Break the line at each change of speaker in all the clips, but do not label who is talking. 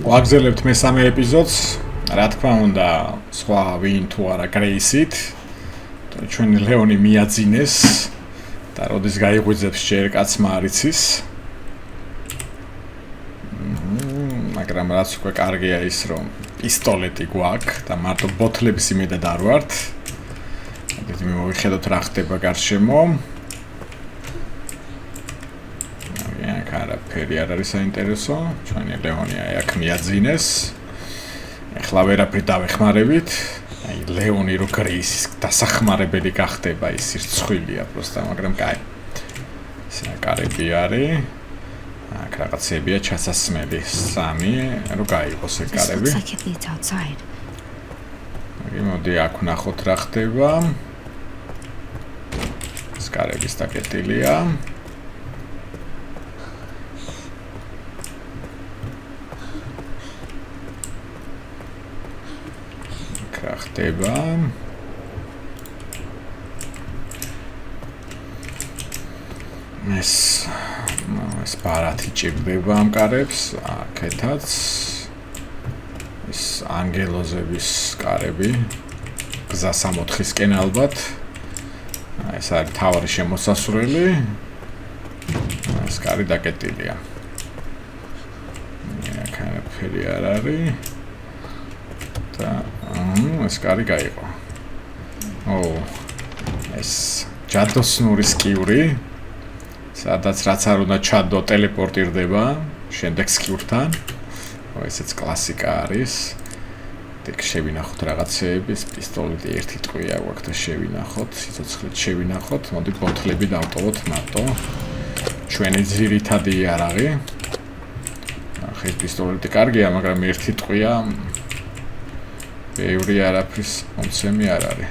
ვაგზელებთ მესამე ეპიზოდს. რა თქმა უნდა, სხვა ვინ თუ არა გრეისით. ჩვენი ლეონი მიაძინეს და როდის გაიღვიძებს ჯერ კაცმა არ იცის. მაგრამ რაც უკვე კარგია ის, რომ პისტოლეტი გვაქვს და მარტო ბოთლების იმედად არ ვართ. ამიტომ მოვიხედოთ რა ხდება გარშემო. არაფერი არ არის საინტერესო, ჩვენი ლეონი აქ მიაძინეს. ეხლა ვერაფრით დავეხმარებით. აი ლეონი რო გრეისის დასახმარებელი გახდება, ის სირცხვილია პროსტა, მაგრამ კაი. საკარები არის. აქ რაღაცებია ჩასასმელი, 3 რო გაიყოს ეკარები. მოდი აქ ვნახოთ რა ხდება. სკარების დაკეტილია. ხდება ეს ბარათი ჭირდება ამ კარებს აქეთაც ეს ანგელოზების კარები გზა 64-ისკენ ალბათ ეს არის თავარი შემოსასვლელი ეს კარი დაკეტილია აქ არაფერი არ არის და ეს კარი გაიყო. ეს ჯადოსნური სკიური, სადაც რაც არ უნდა ჩადო ტელეპორტირდება შემდეგ სკიურთან. ესეც კლასიკა არის. ეგ შევინახოთ რაღაცეები, პისტოლეტი ერთი ტყვია გვაქვს და შევინახოთ, სიცოცხლით შევინახოთ. მოდი ბოთლები დავტოვოთ მარტო. ჩვენი ძირითადი იარაღი. ახლა ეს პისტოლეტი კარგია, მაგრამ ერთი ტყვია ბევრი არაფრის მომცემი არ არის.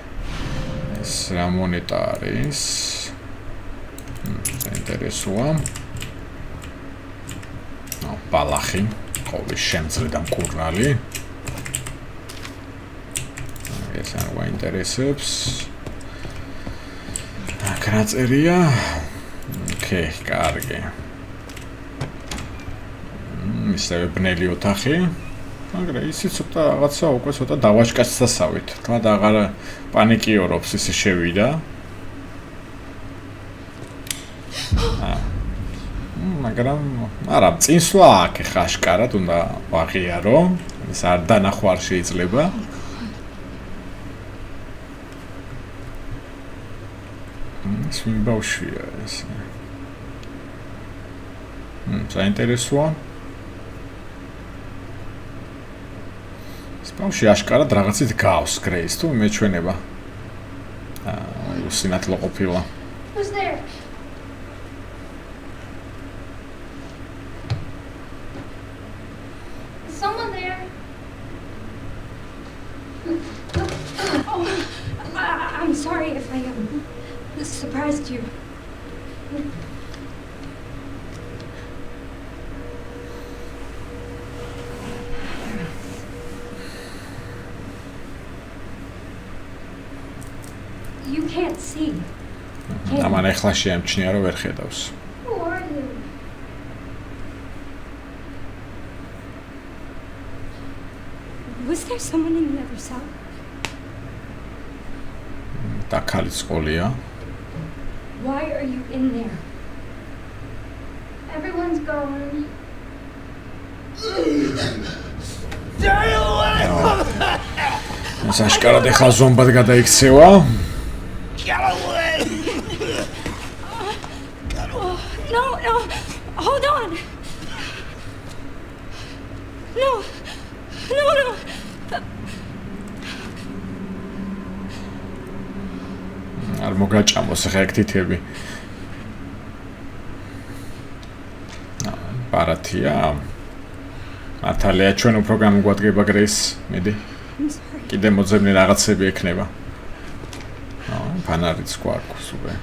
ეს რა მონეტა არის? საინტერესოა. ბალახი, ყოვლის შემძლე და მკურნალი. ეს არ გვაინტერესებს. აქ რა წერია? ოკეი, კარგი. ისევ ბნელი ოთახი. მაგრამ ისიც ცოტა რაღაცა უკვე ცოტა დავაჭკაცსასავით. თქმა აღარ პანიკიორობს ისე შევიდა. მაგრამ არა, წინსვლა აქ ხა აშკარად უნდა ვაღიარო. ეს არ დანახვა არ შეიძლება. ეს ვინ ბავშვია ეს? საინტერესოა. ბავშვი აშკარად რაღაცით გავს გრეის თუ მეჩვენება. უსინათლო ყოფილა.
Who's there? Is someone there? Oh, I'm sorry if I surprised you. You can't see.
ამან ეხლა შეამჩნია რომ ვერ ხედავს.
Who are you? Was there someone in the other cell?
და ქალიც ყოლია.
Why are you in there? Everyone's gone.
Stay away from that!
ეს აშკარად ეხლა ზომბად გადაიქცევა.
Get away!
No, hold on. No.
არ მოგაჭამოს ხა ეგ თითები. ბარათია. მართალია ჩვენ უფრო გამოგვადგება გრეის, მიდი. კიდე მოძებნი რაღაცები ექნება. ფანარიც გვაქვს უკვე.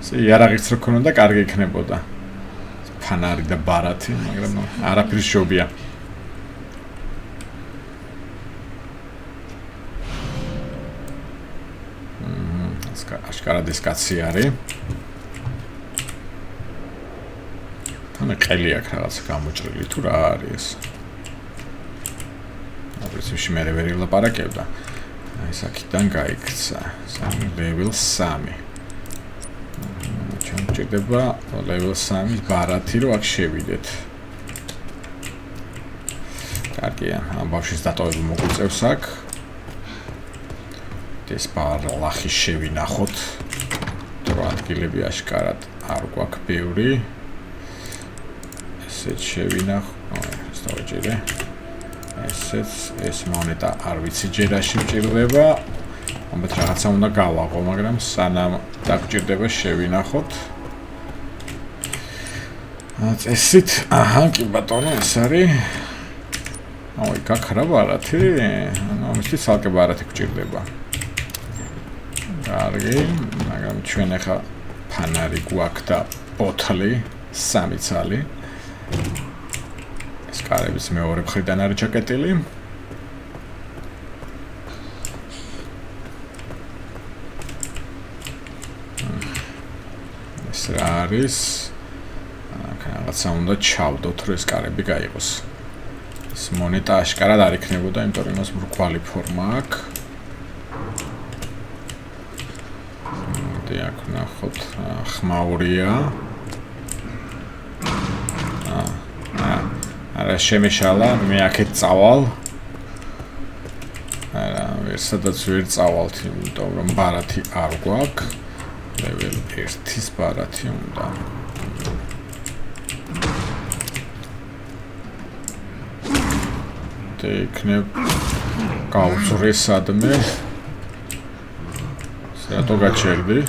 ესე იარაღიც რო ქონოდა, კარგი იქნებოდა. ფანარი და ბარათი, მაგრამ არაფრის შობია. აშკარად ეს კაცი არის. თან ყელი აქვს რაღაც გამოჭრილი თუ რა არის ეს? პრინციპში მე ვერ ილაპარაკებდა. აი ეს აქედან გაიქცა. level 3. ჩვენ ჭირდება level 3-ის ბარათი რომ აქ შევიდეთ. კარგია, ამ ბავშვის დატოვება მოგვიწევს აქ. ეს ბარლახი შევინახოთ. თუ ადგილები აშკარად არ გვაქვს ბევრი. ესეც შევინახო. ეს დავეჭირე. ეს მონეტა არ ვიცი ჯერაში მჭირდება. ამბეთ რაღაცა უნდა გავაღო, მაგრამ სანამ დაგჭირდება შევინახოთ. წესით, აჰა, კი ბატონო, ეს არის. აი, გაქრა ბარათი? ანუ ამისთვის ცალკე ბარათი გჭირდება. კარგი, მაგრამ ჩვენ ახლა ფანარი გვაქვს და ბოთლი, 3 ცალი. ეს კარების მეორე მხრიდან არის ჩაკეტილი. ეს რა არის? აქ რაღაცა უნდა ჩავდოთ, რომ ეს კარები გაიყოს. ეს მონეტა აშკარად არ იქნებოდა, იმიტომ რომ იმას მრგვალი ფორმა აქვს. აქ ნახოთ, ხმაურია. არა შემეშალა, მე აქეთ წავალ. არა, ვერსადაც ვერ წავალთ, იმიტომ რომ ბარათი არ გვაქვს. level 1-ის ბარათი უნდა. იქნებ გავწრე სადმე. რატო გაჩერდი?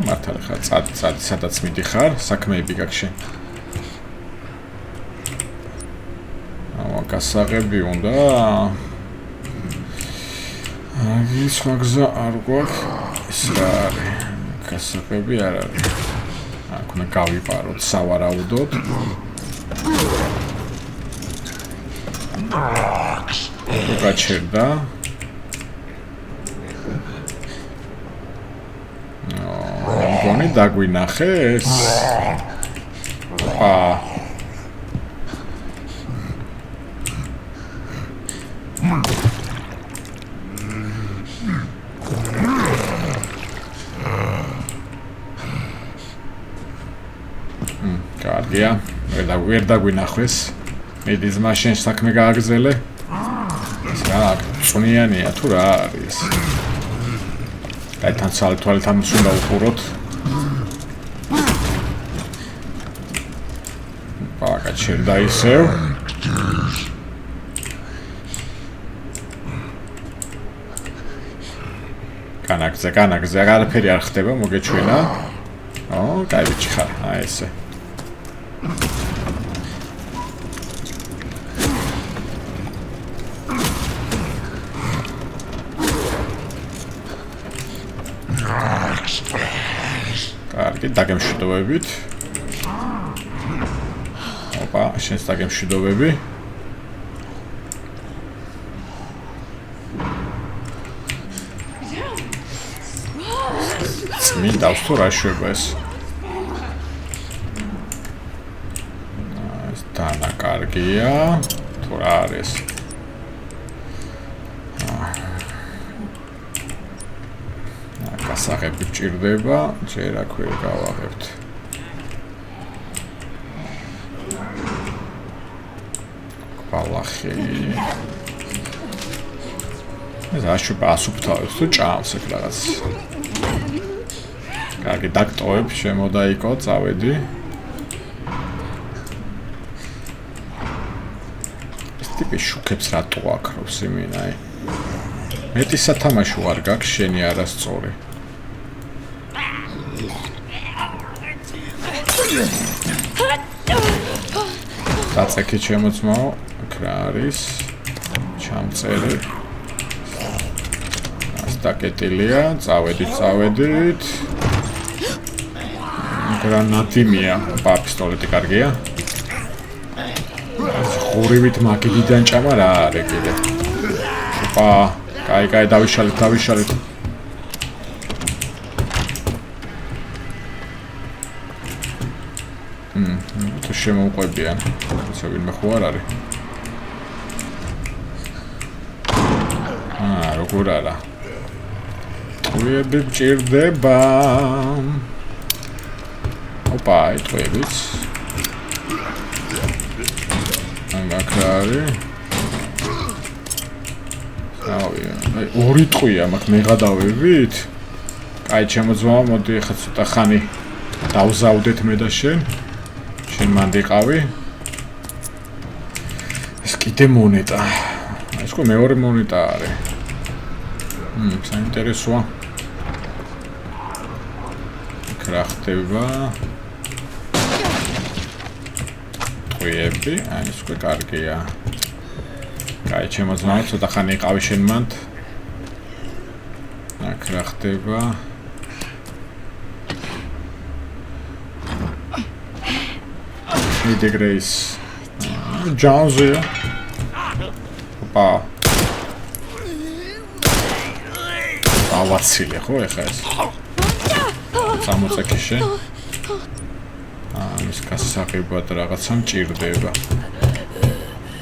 მართალი ხარ, წადი, სადაც მიდიხარ, საქმეები გაქვს შენ. გასაღები უნდა. ის მაგზა არ გვაქვს. ეს რა არის? გასაღები არ არის. აქ უნდა გავიპაროთ სავარაუდოდ. გაჩერდა. მგონი დაგვინახე ეს. კარგია, ვერ დაგვინახეს. მიდის მაშინ საქმე გააგრძელე. რა, წვნიანია თუ რა არის? აი თან თვალით ამის უნდა უყუროთ. გაჩერდა ისევ. განაგზე, არაფერი არ ხდება, მოგეჩვენა. კაი ბიჭი ხარ, აი ესე. კარგი, დაგემშვიდობებით. ოპა, შენს დაგემშვიდობები. წმინდავს თუ რა შვება ეს? ეს დანაკარგია. თუ რა არის? გასაღები გჭირდება, ჯერ აქ ვერ გავაღებთ. ბალახი. ეს აშუპა ასუფთავებს თუ ჭამს ეგ რაღაც. კარგი, დაგტოვებ, შემოდაიკო, წავედი. ეს ტიპი შუქებს რატო აქრობს იმინაი? მეტი სათამაშო არ გაქვს შენი არასწორი. დაწექი ჩემოწმო, აქ რა არის? ჩამწერი. ას დაკეტილია, წავედით. გრანატიმია, პისტოლეტი კარგია. ხურივით მაგიდიდან ჭამა რა არის კიდე? ოპა, კაი, დავიშალეთ. თუ შემოუყვებიან. ისე ვინმე ხო არ არის. როგორ არა. ტყვიები მჭირდება. ოპა, ტყვიებიც. მაგარი. აი, ორი ტყვია მაქვს მე გადავევით. აი, ჩემოძმა, მოდი ახლა ცოტა ხანი დავზავდეთ მე და შენ. შენ მანდიყავი. ეს კიდე მონეტა. ეს ხო მეორე მონეტა არის. საინტერესოა. რა ხდება? ტყვიები, აი ეს უკვე კარგია. აი ჩემოძმა ცოტა ხანი იყავი შენ მანდ. აქ რა ხდება? Midi Grace. Jonesy. Opa. ავაცილე ხო ეხა ეს? სამოცაკი შენ. ის გასაღებად რაღაცა მჭირდება.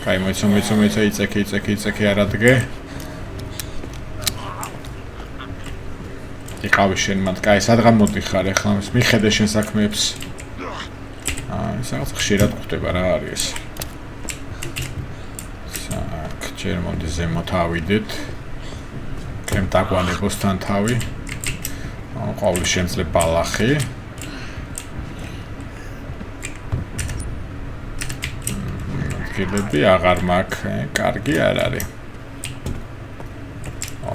კაი, მოიცო იცექი არ ადგე. იყავი შენ მანდ, კაი, სადღან მოდიხარ ეხლა, მიხედე შენ საქმეებს. ეს რაღაც ხშირად გვხდება რა არის ეს. საკ, ჯერ მოდი ზემოთ ავიდეთ. კრემ დაგვანებოს თან თავი. ყოველი შემძლე ბალახი. გილები აღარ მაქვს, კარგი არ არის.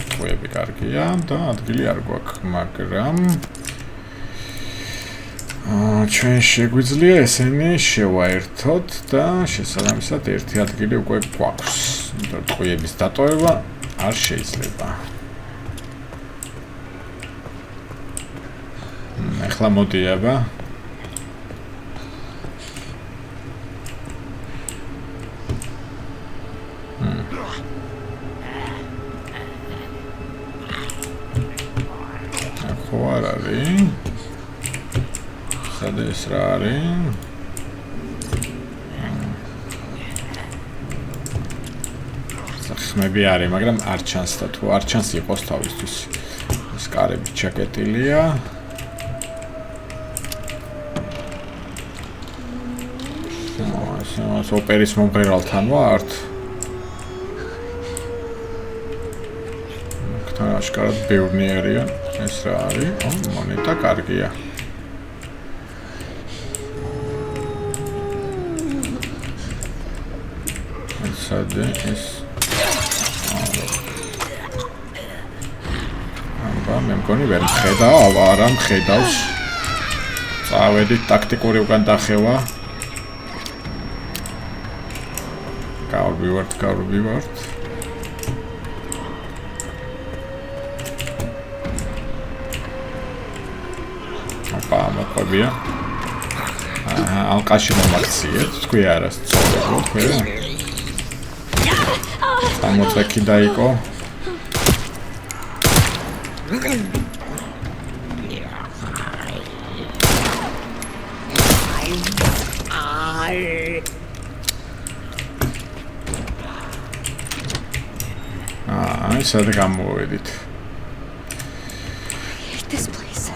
ტყვიები კარგია და ადგილი არ გვაქვს, მაგრამ ჩვენ შეგვიძლია ესენი შევაერთოთ და შესაბამისად ერთი ადგილი უკვე გვაქვს. ტყვიების დატოვება არ შეიძლება. ეხლა მოდი აბა. ხო არ არის. სად ეს რა არის? სახმები არის, მაგრამ არ ჩანს და თუ არ ჩანს იყოს თავისთვის. ეს კარები ჩაკეტილია. ეს ოპერის მომღერალთან ვართ. თან აშკარად ბევრი არიან. ეს რა არის? მონეტა კარგია. სად ეს? მე მგონი ვერ მხედავ, არა მხედავს. წავედით ტაქტიკური უკან დახევა. გავბივართ. ოპა, მოყვებია. ალყაში მომაქციეთ, თქვი არა, სწორედ, თქვი. სამოცაკი დაიყო. სად გამოვედით?
This place.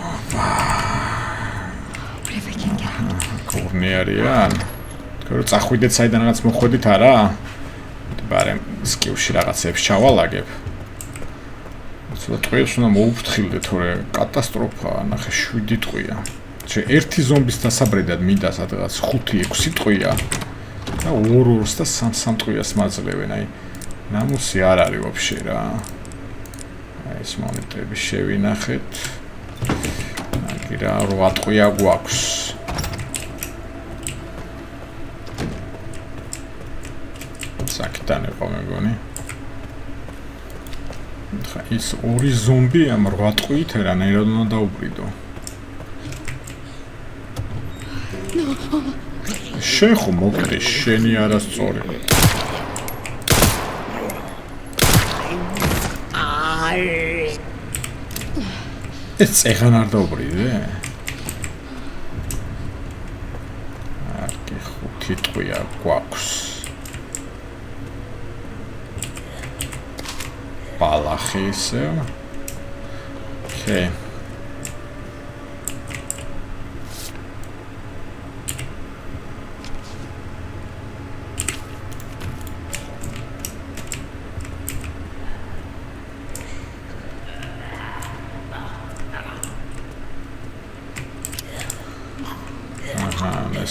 კურნი არიან? თქო, წახვიდეთ საიდანაც მოხვედით არა? ბარემ სკივში რაღაცებს ჩავალაგებ. ცოტა ტყვიებს უნდა მოუფრთხილდე, თორე კატასტროფაა, ნახე 7 ტყვია. ერთი ზომბის დასაბრედად მინდა სადღაც 5-6 ტყვია. და 2-2 და 3-3 ტყვიას მაძლევენ, აი ნამუსი არ არის ვაფშე რა. აი ეს მონეტები შევინახეთ. აგი რა 8 ტყვია გვაქვს. საკიდან იყო მეგონი. ხა ის ორი ზომბი ამ 8 ტყვით რანაირად უნდა დაუბრიდო. შენ ხო მოკლე, შენი არასწორი. ეს წეგან არ დაუბრიდე? თიტყვია გვაქვს. ბალახი ისე. Okay.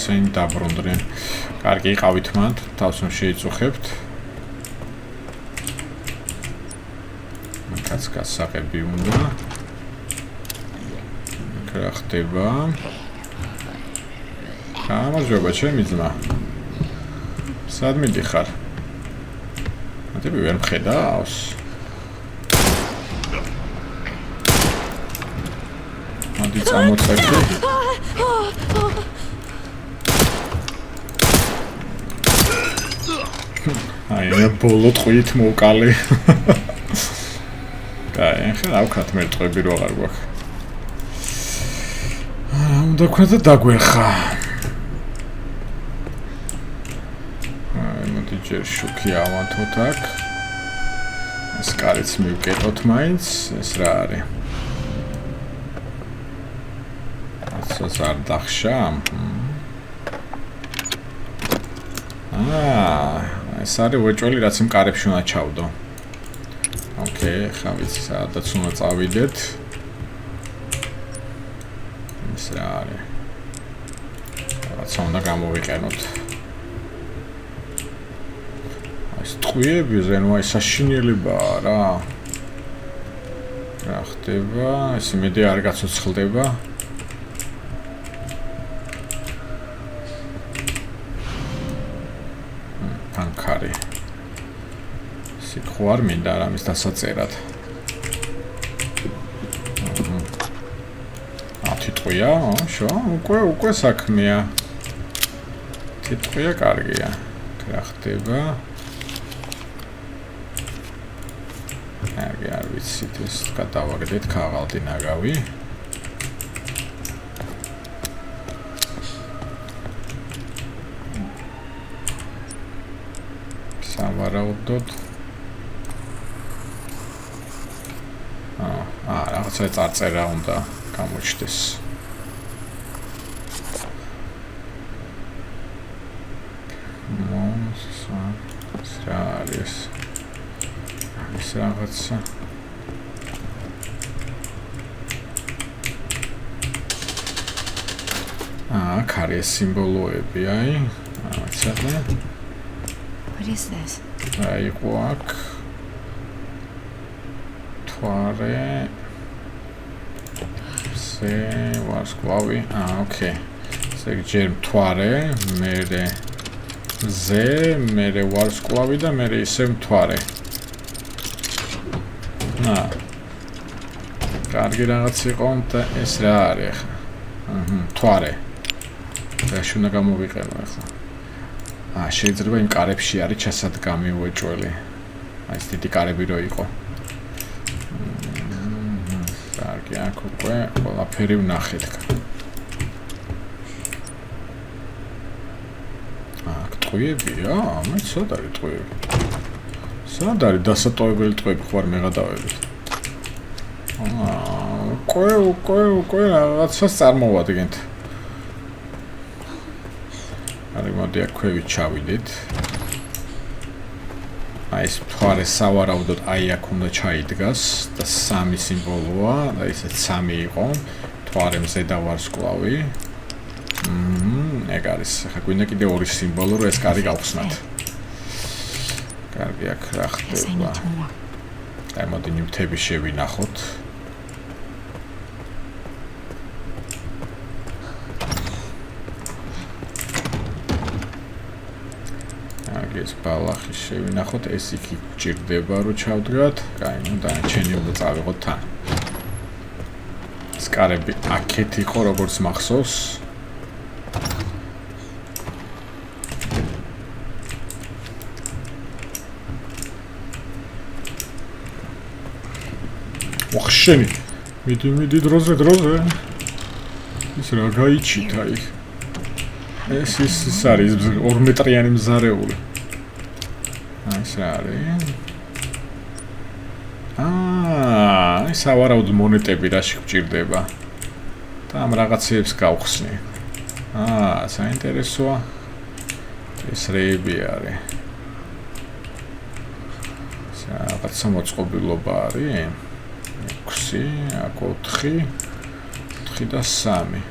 ესენი დაბრუნდნენ. კარგი იყავით მანდ, თავს რომ შეიწუხებთ. კაც გასაყები უნდა. რა ხდება? გამარჯობა, ჩემი ძმა. სად მიდიხარ? მათები ვერ მხედავს? მოდი წამოწევი. აი, ბოლო ტყვით მოვკალე. კაი, ახლა ავქრათ მე ტყვები რო აღარ გვაქვს. უნდა თქვა და დაგვერხა. აი, მოდი ჯერ შუქი ავანთოთ აქ. ეს კარიც მივკეტოთ მაინც, ეს რა არის? ასოც არ დახშა. ეს არის უეჭველი, რაც იმ კარებში უნდა ჩავდო. ოკეი, ხა ვიცი, სადაც უნდა წავიდეთ. ეს რა არის? რაც უნდა გამოვიყენოთ. ეს ტყვიები, ზენო აი საშინელებაა რა. რა ხდება? ეს იმედი არ გაცოცხლდება. ანკარი. სიქო არ მინდა რამის დასაწერად. თიტყვია, შო, უკვე საქმეა. თიტყვია კარგია. რა ხდება? კარგი, არ ვიცით ეს გადავაგდეთ ქაღალდი ნაგავი. სავარაუდოდ რაღაცა წარწერა უნდა გამოჩნდეს. რა არის? ეს რაღაცა. აქ არის სიმბოლოები, აი. აიცადე.
What is this?
აი, ყوак. თვარე. ზე ვარსკვლავი. ოკეი. ესე ჯერ მთვარე, მერე ზე, მერე ვარსკვლავი და მერე ისე მთვარე. კარგი რაღაც იყო და ეს რა არის ახლა? მთვარე. რაში უნდა გამოვიყენო ახლა? შეიძლება იმ კარებში არის ჩასადგამი უეჭველი. აი ეს დიდი კარები რო იყო. კარგი, აქ უკვე ყველაფერი ვნახეთ. აქ ტყვიებია? მე სად არის ტყვიები? სად არის დასატოვებელი ტყვიები ხوار მე გადავედით? უკვე რაღაცას წარმოვადგენთ. არის მოდი აქ ქვევით ჩავიდეთ. აი ეს მთვარე სავარაუდოდ აი აქ უნდა ჩაიდგას და 3 სიმბოლოა და ისეთ 3 იყო. მთვარე მზედა ვარსკვლავი. ეგ არის. ახლა გვინდა კიდე 2 სიმბოლო რომ ეს კარი გავხსნათ. კარგი, აქ რა ხდება? აი მოდი ნივთები შევინახოთ. ეს ბალახი შევინახოთ, ეს იქ გჭირდება რომ ჩავდგათ. კაი, ნუ დანარჩენი უნდა წავიღოთ თან. ეს კარები აქეთ იყო როგორც მახსოვს. ვახშენი. მიდი დროზე. ის რა გაიჩით აი. ეს არის 2 მეტრიანი მზარეული. ეს არის. ეს ავარაუდ მონეტები რაში გვჭირდება. და ამ რაღაცებს გავხსნი. საინტერესოა. ეს რეები არის. რაღაცა მოწყობილობა არის. 6, აქ 4, 4 და 3.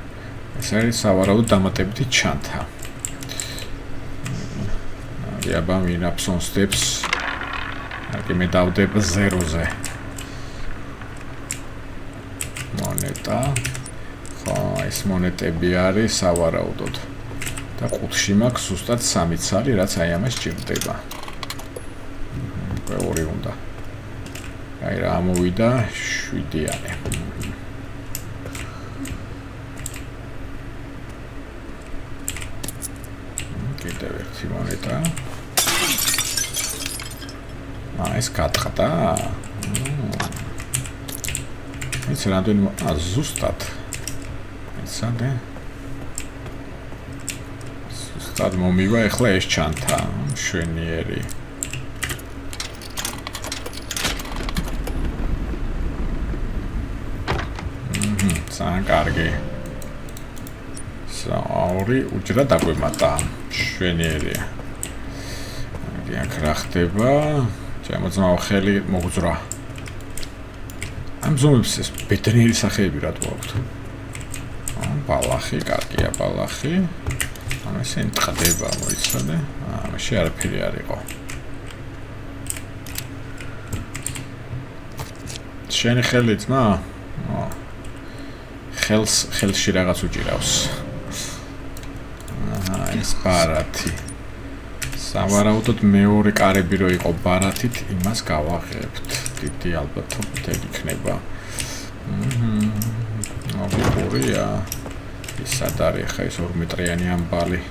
ეს არის სავარაუდოდ დამატებითი ჩანთა. აბა მინაფსონ steps. აქ მე დავდებ 0-ზე. მონეტა. ხო, ეს მონეტები არის სავარაუდოდ. და ყუთში მაქვს ზუსტად 3 ცალი, რაც აი ამას ჭირდება. ორი უნდა. აი რა მოვიდა 7-იანი. კიდევ ერთი მონეტა. ეს გატყდა. ეს რამდენი ზუსტად. ესადე. ზუსტად მომივა ახლა ეს ჩანთა. შვენიერი. ძალიან კარგი. ორი უჯრა დაგვემატა. შვენიერია. აქ რა ხდება? შემოძმაო ხელი მოგძრა. ამ ზომებს ეს ბედნიერი სახეები რა თქმა უნდა. ბალახი, კარგია ბალახი. ამასენ ტყდება მოიცადე. ამაში არაფერი არ იყო. შენი ხელი ძმა? ხელში რაღაც უჭირავს. ეს ბარათი. სავარაუდოდ მეორე კარები რო იყო ბარათით, იმას გავაღებთ. დიდი ალბათობით ეგ იქნება. აბურია. ის სად არის ხა ეს 2 მეტრიანი ამბალი.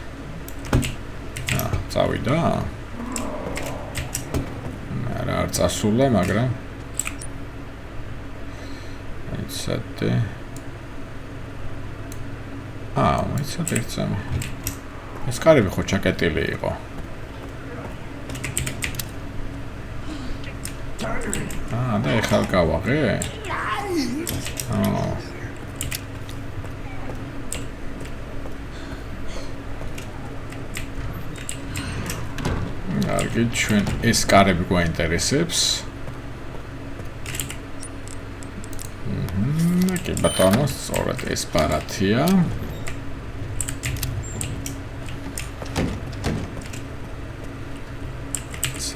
წავიდა. არ წასულა, მაგრამ ეცადე. მეცადე ერთსამე. ეს კარები ხო ჩაკეტილი იყო. და ეხლა გავაღე? კარგი, ჩვენ ეს კარები გვაინტერესებს. კი ბატონო, სწორედ ეს ბარათია.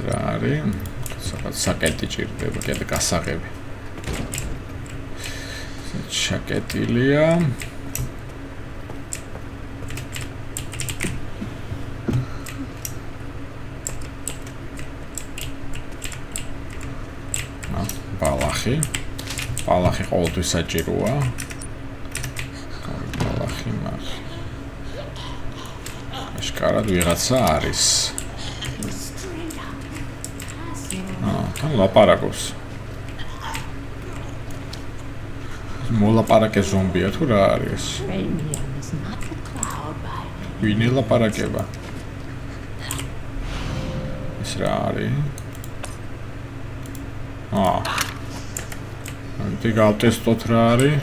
რა არის? საკეტი ჭირდება, კიდე გასაღები. ჩაკეტილია. ბალახი. ბალახი ყოველთვის საჭიროა. ბალახი მას. აშკარად ვიღაცა არის. ლაპარაკობს. მოლაპარაკე ზომბია თუ რა არის? ვინი ლაპარაკება? ეს რა არის? ანტი გავტესტოთ რა არის?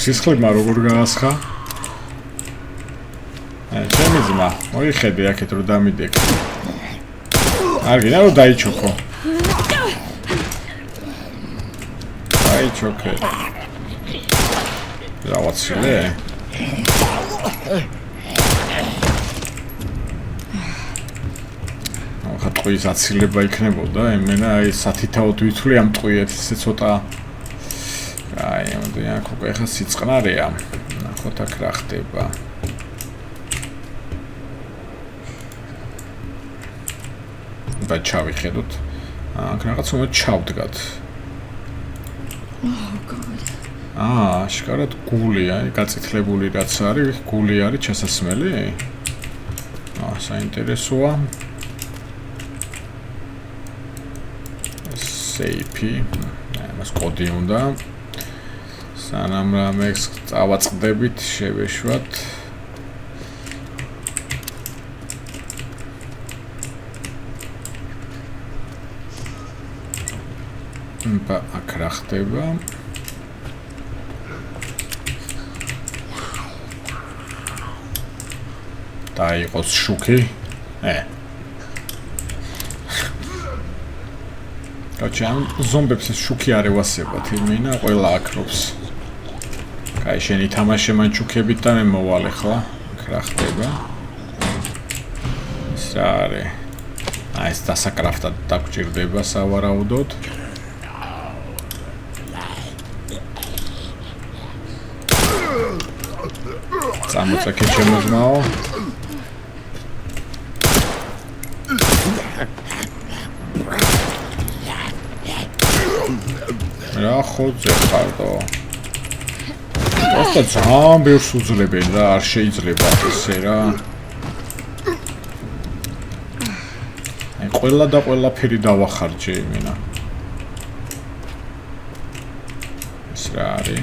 სისხლმა როგორ გაასხა? შემიძლია, მოიხედე აქეთ რომ დამიდეკ. არ გინდა რომ დაიჩოქო. დაიჩოქე. დავაცილე. ახლა ტყუის აცილება იქნებოდა, იმენა აი სათითაოდ ვითვლი ამ ტყუებს, ესე ცოტა. აი, მოდი აქ უკვე ახლა სიწყნარეა. ნახოთ აქ რა ხდება. და ჩავიხედოთ. აქ რაღაც უნდა ჩავდგათ. აშკარად გულია, გაწითლებული რაც არის, გული არის ჩასასმელი? საინტერესოა. სეიფი. მას კოდი უნდა. სანამ რამეს წავაწყდებით, შევეშვათ. აქ რა ხდება? დაიყოს შუქი. გაჩამ ზომბებს შუქი არ ევასებათ, იმენა ყველა აკრობს. კაი, შენი თამაშე მან შუქებით და მე მოვალე ხლა. აქ რა ხდება? ეს რა არის? ეს დასაკრაფტად დაგჭირდება სავარაუდოდ. წამოწეკე ჩემო ძმაო. რა ხოძე ხარდო? просто ძალიან ბევრს უძლებენ რა, არ შეიძლება ესე რა. აი ყველა და ყველაფერი დავახარჯე იმენა. ეს რა არის?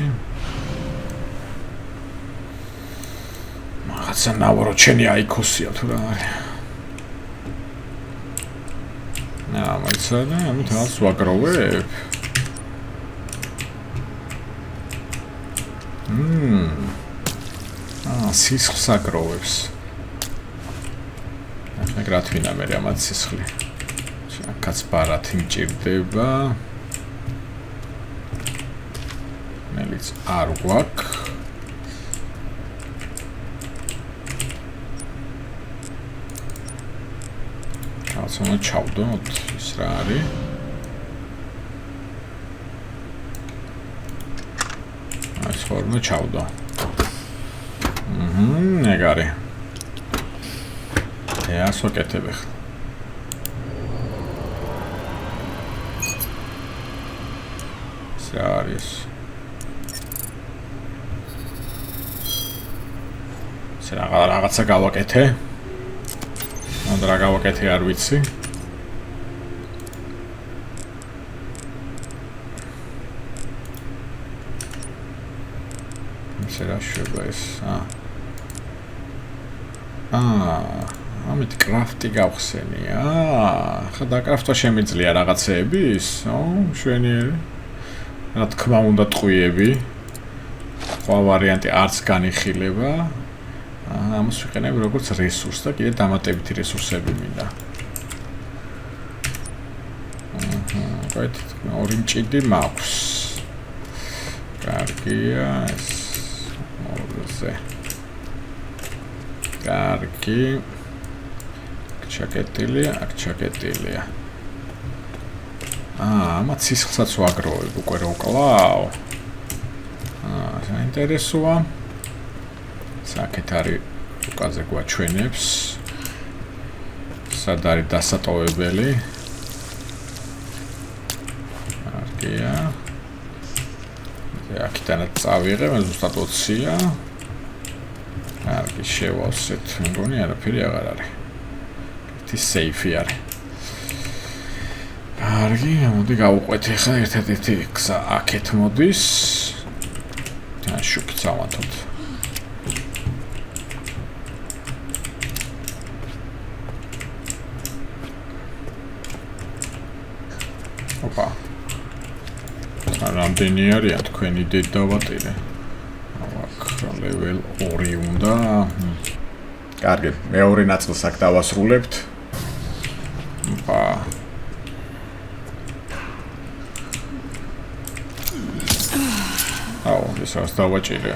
რაღაცა ნავროჩენი აიქოსია თუ რა არის. მაიცა და ამით რაღაც ვაგროვებ. სისხლს აკროვებს. ახლა გრათვინა მე ამათ სისხლი. აქაც ბარათი მჭირდება. მელიც არ გვაქვს. რაღაცა ჩავდოთ, ის რა არის? ეს ხორმე ჩავდო. ნეგარი. ასე ვაკეთებ ახლა. ეს რა არის? ეს რაღაცა გავაკეთე. ან რა გავაკეთე არ ვიცი. რა შეიძლება ეს? ამით კრაფტი გავხსენი. ხა დაკრაფტვა შემიძლია რაღაცეების? მშვენიერი. რა თქმა უნდა ტყვიები. სხვა ვარიანტი არც განიხილება. ამას ვიყენებ როგორც რესურს და კიდე დამატებითი რესურსები მინდა. right, ორი მჭიდი მაქვს. კარგია ეს. მოვზე. კარგი. ჩაკეტილია, აქ ჩაკეტილია. ამათ სისხლსაც ვაგროვებ უკვე რო კლავ. საინტერესოა. საკეთ არის უკაზე გვაჩვენებს. სად არის დასატოვებელი? კარგია. აქედანაც წავიღე, მე ზუსტად 20-ია. კარგი, შევავსეთ. მგონი არაფერი აღარ არის. ის сейფი არის. კარგი, მოდი გავუყვეთ ახლა ერთ-ერთი გზა აქეთ მოდის. შუქი წავანთოთ. ოპა. რამდენი არის თქვენი დედავატირე? აქ level 2 უნდა. კარგი, მეორე ნაწილს აქ დავასრულებთ. ოპა. ეს არის დავაჭირე.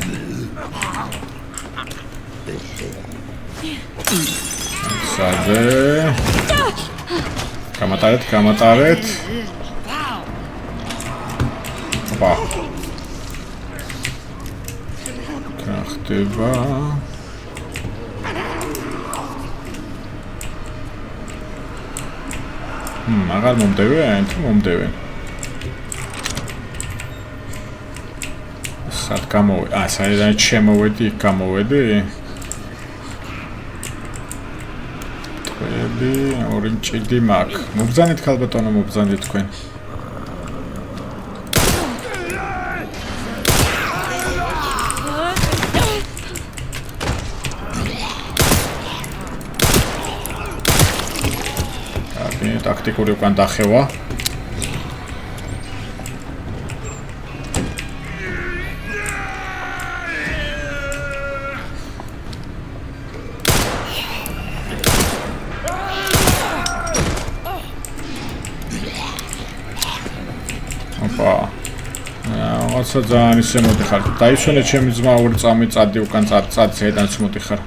სადე. გამატარეთ. ოპა. ხდება. მაგარ მომდევენ, თუ მომდევენ. სად გამოვედი? საიდან შემოვედი, გამოვედი? ტყვეები, ორი მჭიდი მაქვს. მობრძანეთ ქალბატონო, მობრძანეთ თქვენ. ტაქტიკური უკან დახევა. რაცა ძალიან ისე მოდიხარ. დაისვენე ჩემი ძმა ორი წამი წადი უკან წადი ზედანაც მოდიხარ.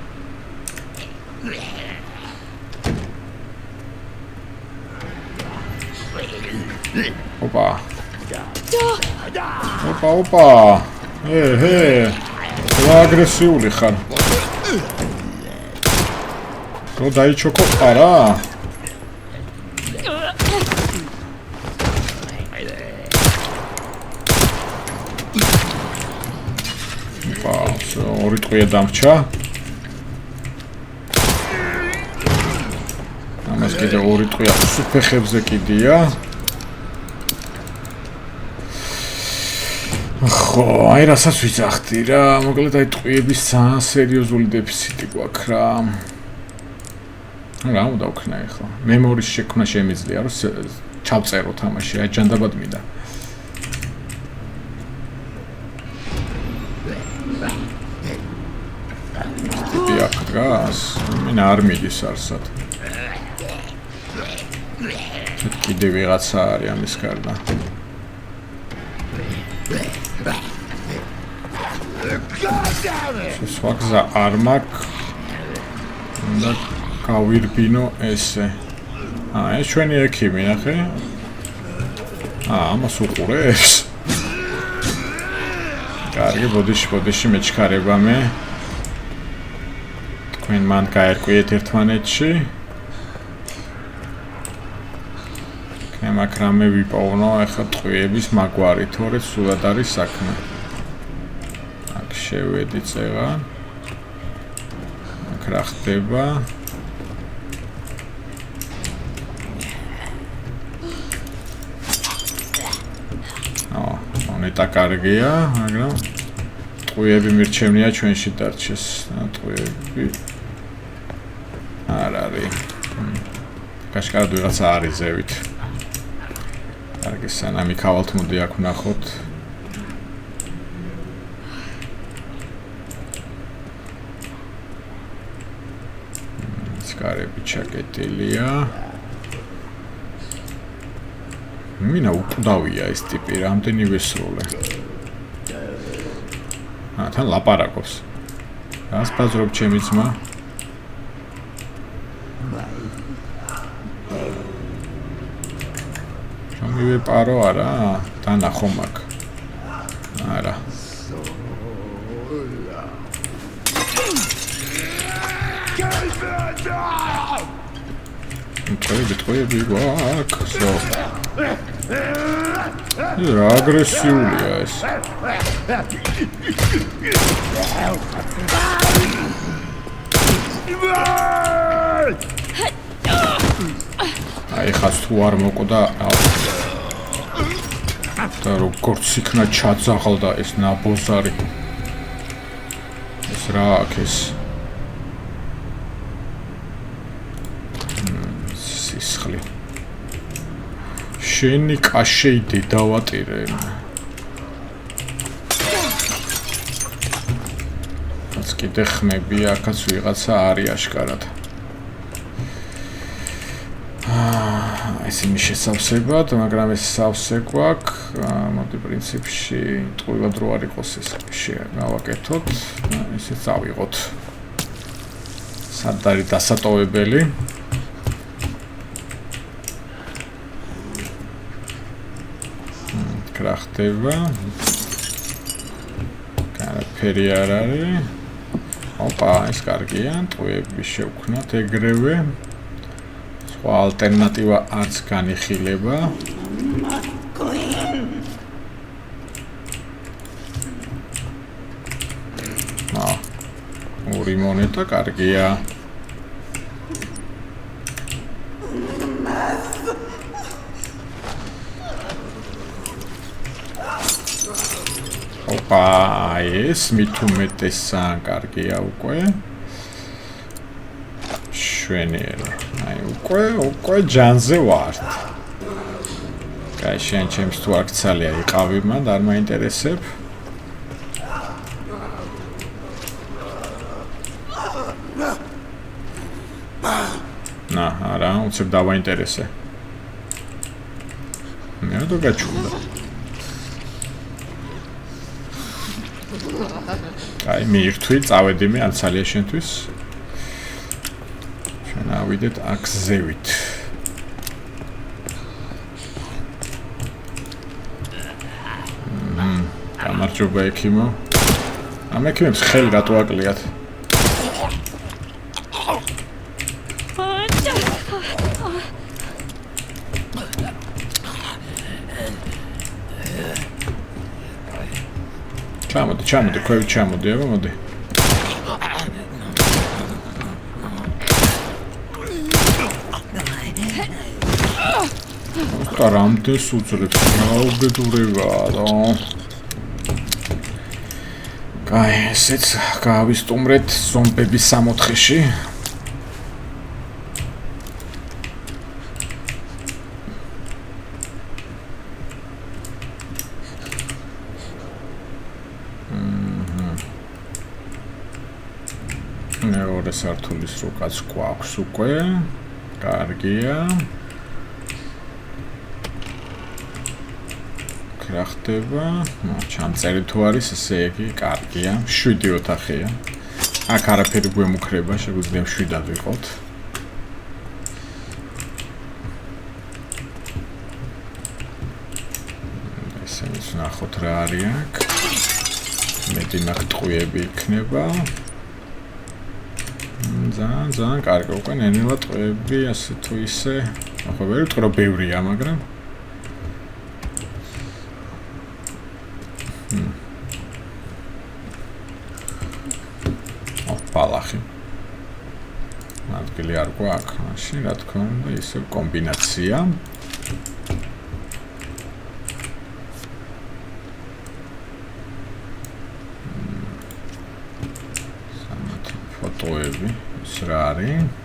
ოპა. ჰე. რა აგრესიული ხარ. რო დაიჩოკო არა? ორი ტყვია დამრჩა. ამას კიდე ორი ტყვია სუფეხებზე კიდია. ხო, აი რასაც ვიცახდი რა, მოკლედ აი ტყვიების ძალიან სერიოზული დეფიციტი გვაქვს რა. რა უნდა ვქნა ახლა? მემორის შექმნა შემიძლია, რომ ჩავწერო თამაში, აი ჯანდაბად მინდა. მინა არ მიდის არსად. კიდე ვიღაცა არის ამის გარდა. სხვა გზა არ მაქვს. უნდა გავირბინო ესე. ეს ჩვენი ექიმი ნახე. ამას უყურებს. კარგი, ბოდიში მეჩქარება მე. თქვენ მან გაერკვიეთ ერთმანეთში. აქ რამე ვიპოვნო ახლა ტყვიების მაგვარი, თორე სულად არის საქმე. აქ შევედი წეღან. აქ რა ხდება? მონეტა კარგია, მაგრამ ტყვიები მირჩევნია ჩვენში დარჩეს. ტყვიები არ არის. კაშკარად ვიღაცა არის ზევით. კარგი, სანამ იქავალთ, მოდი აქ ვნახოთ. სკარები ჩაკეტილია. მინა უკვდავია ეს ტიპი, რამდენი ვესროლე. თან ლაპარაკობს. რას ბაზრობ ჩემი ძმა? მივეპარო არა? დანახო მაგ. არა. ტყვიები გვაქვს. რა აგრესიულია ეს. აი ხაც თუ არ მოკვდა და როგორც იქნა ჩაძაღლდა ეს ნაბოზარი. ეს რა აქ ეს? სისხლი. შენი კაშეიდე დავატირე. რაც კიდე ხმები აქაც ვიღაცა არის აშკარად. ისინი შესავსებად, მაგრამ ეს სავსე გვაქვს. მოდი პრინციპში ტყუილად რო არ იყოს ეს გავაკეთოთ. ისე წავიღოთ. სად არის დასატოვებელი? რა ხდება? კარაფერი არ არის. ოპა, ეს კარგია, ტყუილები შევქნათ ეგრევე. სხვა ალტერნატივა არც განიხილება. ორი მონეტა კარგია. ოპა, ეს მით უმეტეს ძალიან კარგია უკვე. მშვენიერი. აი, უკვე ჯანზე ვართ. კაი, შენ ჩემს თუ არ გცალია იყავი, მან არ მაინტერესებ. Na, არა, უცებ დავაინტერესე. მე რა გაჩვდა. აი, მიირთვი, წავედი მე ანცალია შენთვის. შენ ავიდეთ აქ ზევით. გამარჯობა ექიმო. ამ ექიმებს ხელი რატო აკლიათ? ჩამოდი, ქვევით ჩამოდი, აბა მოდი. რამდენს უძლებს რაუბედურებაა. კაი, ესეც გავისტუმრეთ ზომბების 64-ში. მეორე სართულის რუკაც გვაქვს უკვე. კარგია. რა ხდება? ჩამწერი თუ არის, ესე იგი, კარგია. 7 ოთახია. აქ არაფერი გვემუქრება, შეგვიძლია 7-ად ვიყოთ. ესენიც ნახოთ რა არის აქ. მეტი ნახტყვიები იქნება. ძალიან კარგი, უკვე ნენელა ტყვიები, ასე თუ ისე. ახლა ვერ ვიტყვი რომ ბევრია, მაგრამ ბალახი. ადგილი არ გვაქვს, მაშინ რა თქმა უნდა, ისევ კომბინაცია. სამათი ფოტოები, ის რა არის?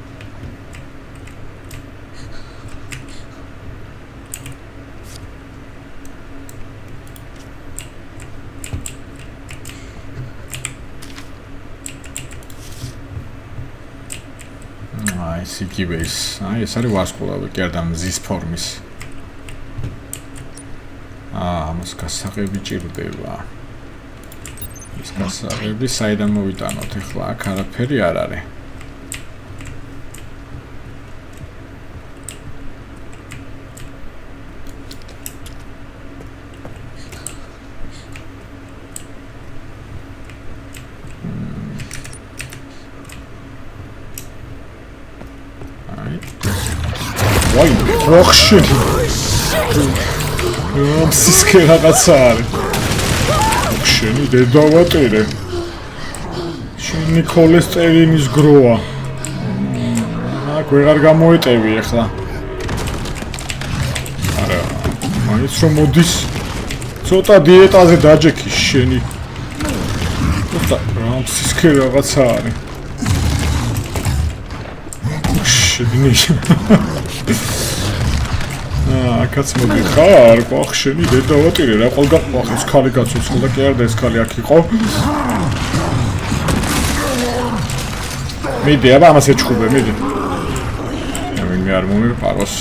იგივე ის. აი, ეს არის ვარსკვლავი, კი არა მზის ფორმის. ამას გასაღები ჭირდება. ეს გასაღები საიდან მოვიტანოთ? ეხლა აქ არაფერი არ არის. ვაი, როხშენი. სისქე რაღაცა არის. როხშენი დედავატირე. შენი ქოლესტერინის გროა. აქ ვეღარ გამოეტევი ახლა. არა, მაინც რომ მოდის. ცოტა დიეტაზე დაჯექი შენი. ცოტა რამ სისქე რაღაცა არის. შენი აქაც მოდიხარ, ყახშენი დედავატირე რა ყველგან ყახებს ქალი გაცოცხლდა კი არა და ეს ქალი აქ იყო. მიდი, აბა ამას ეჩხუბე, მიდი. მე არ მომიყაროს.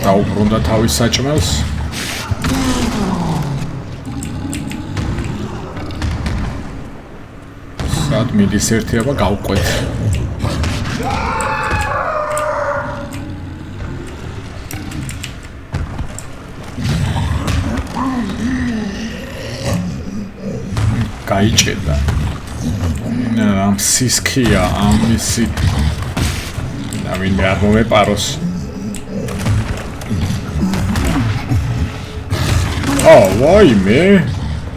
დაუბრუნდა თავის საჭმელს. სად მიდის ერთი აბა გავყვეთ. გაიჭედა. ამ სისქია, ამისი. ნავინ არ მომეპაროს. ვაიმე.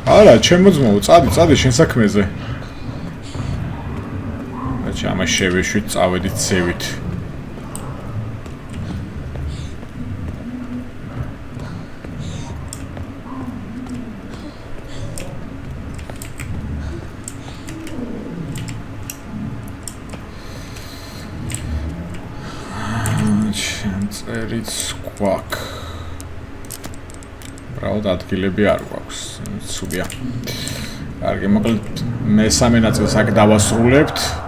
არა, ჩემო ძმაო, წადი შენ საქმეზე. რაჩა ამას შევეშვით, წავედით ზევით. წერიც გვაქვს. უბრალოდ ადგილები არ გვაქვს. ცუდია. კარგი, მოკლედ მესამე ნაწილს აქ დავასრულებთ.